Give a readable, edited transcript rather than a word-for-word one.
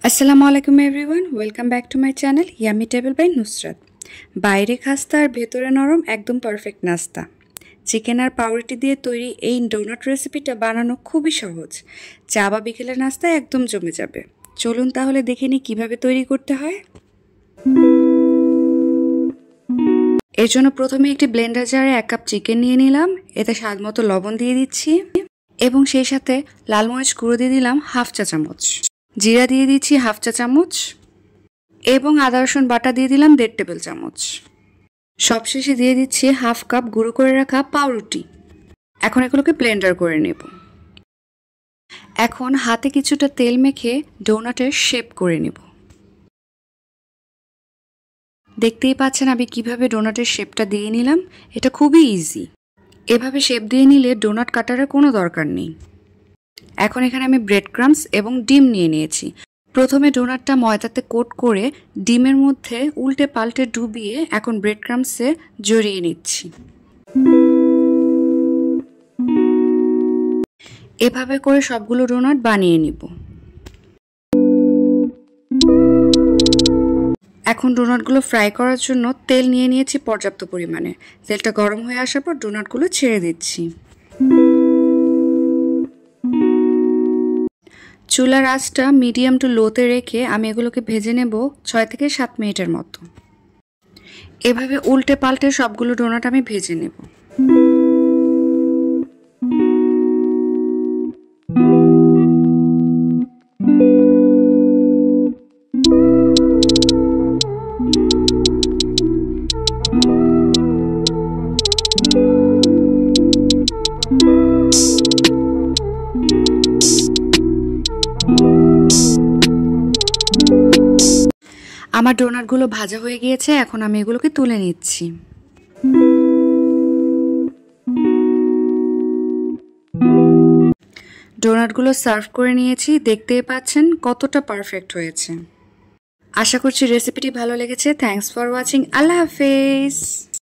আসসালামু আলাইকুম everyone, welcome back to my channel yummy table by Nusrat. বাইরে খাস্তা আর ভেতরে নরম, একদম পারফেক্ট নাস্তা। চিকেন আর পাউরুটি দিয়ে তৈরি এই ডোনাট রেসিপিটা বানানো খুবই সহজ। চা বা বিকেলের নাস্তায় একদম জমে যাবে। চলুন তাহলে দেখে নিই কীভাবে তৈরি করতে হয়। এর জন্য প্রথমে একটি ব্লেন্ডার জারে 1 কাপ চিকেন নিয়ে নিলাম। এতে স্বাদ মতো লবণ দিয়ে দিচ্ছি এবং সেই সাথে লাল মরিচ গুঁড়ো দিয়ে দিলাম 1/2 চা চামচ। জিরা দিয়ে দিচ্ছি 1/2 চা চামচ এবং আদা রসুন বাটা দিয়ে দিলাম 1.5 টেবিল চামচ। সবশেষে দিয়ে দিচ্ছি 1/2 কাপ গুঁড়ো করে রাখা পাউরুটি। এখন এগুলোকে ব্লেন্ডার করে নেব। এখন হাতে কিছুটা তেল মেখে ডোনাটের শেপ করে নেব। দেখতেই পাচ্ছেন আমি কিভাবে ডোনাটের শেপটা দিয়ে নিলাম। এটা খুবই ইজি। এভাবে শেপ দিয়ে নিলে ডোনাট কাটারের কোনো দরকার নেই। এখন এখানে আমি ব্রেড ক্রাম্বস এবং ডিম নিয়ে নিয়েছি। প্রথমে ডোনাটটা ময়দাতে কোট করে ডিমের মধ্যে উল্টে পাল্টে ডুবিয়ে এখন ব্রেড ক্রাম্বসে জড়িয়ে নিচ্ছি। এভাবে করে সবগুলো ডোনাট বানিয়ে নিব। এখন ডোনাটগুলো ফ্রাই করার জন্য তেল নিয়ে নিয়েছি পর্যাপ্ত পরিমাণে। তেলটা গরম হয়ে আসার পর ডোনাটগুলো ছেড়ে দিচ্ছি। চুলার আঁচটা মিডিয়াম টু লোতে রেখে আমি এগুলোকে ভেজে নেব 6 থেকে 7 মিনিটের মতো। এভাবে উল্টে পাল্টে সবগুলো ডোনাট আমি ভেজে নেব। আমার ডোনাটগুলো ভাজা হয়ে গিয়েছে। এখন আমি এগুলোকে তুলে নিচ্ছি। ডোনাটগুলো সার্ভ করে নিয়েছি। দেখতেই পাচ্ছেন কতটা পারফেক্ট হয়েছে। আশা করছি রেসিপিটি ভালো লেগেছে। Thanks for watching. আল্লাহ হাফেজ।